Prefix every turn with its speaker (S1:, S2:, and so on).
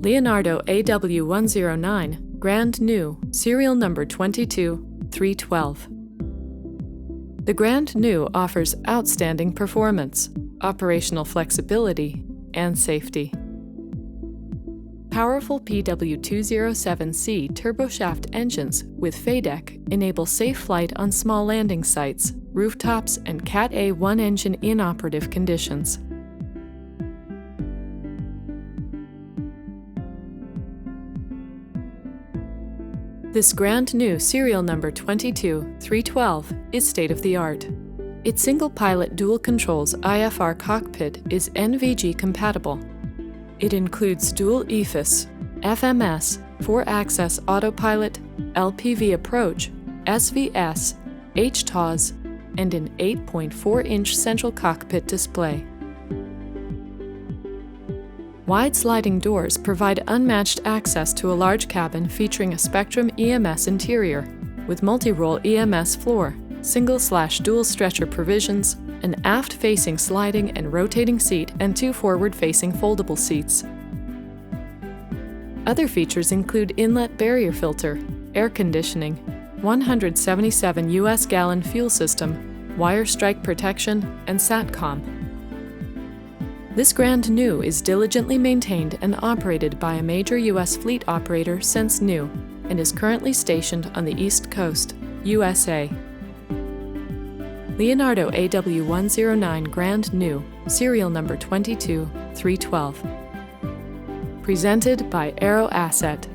S1: Leonardo AW109, Grand New, serial number 22312. The Grand New offers outstanding performance, operational flexibility, and safety. Powerful PW207C turboshaft engines with FADEC enable safe flight on small landing sites, rooftops, and Cat A1 engine in operative conditions. This Grand New serial number 22312 is state-of-the-art. Its single-pilot dual-controls IFR cockpit is NVG compatible. It includes dual EFIS, FMS, 4-access autopilot, LPV approach, SVS, HTOS, and an 8.4-inch central cockpit display. Wide sliding doors provide unmatched access to a large cabin featuring a Spectrum EMS interior with multi-role EMS floor, single/dual stretcher provisions, an aft-facing sliding and rotating seat, and 2 forward-facing foldable seats. Other features include inlet barrier filter, air conditioning, 177 US gallon fuel system, wire strike protection, and SATCOM. This Grand New is diligently maintained and operated by a major U.S. fleet operator since new and is currently stationed on the East Coast, USA. Leonardo AW109 Grand New, serial number 22312. Presented by Aero Asset.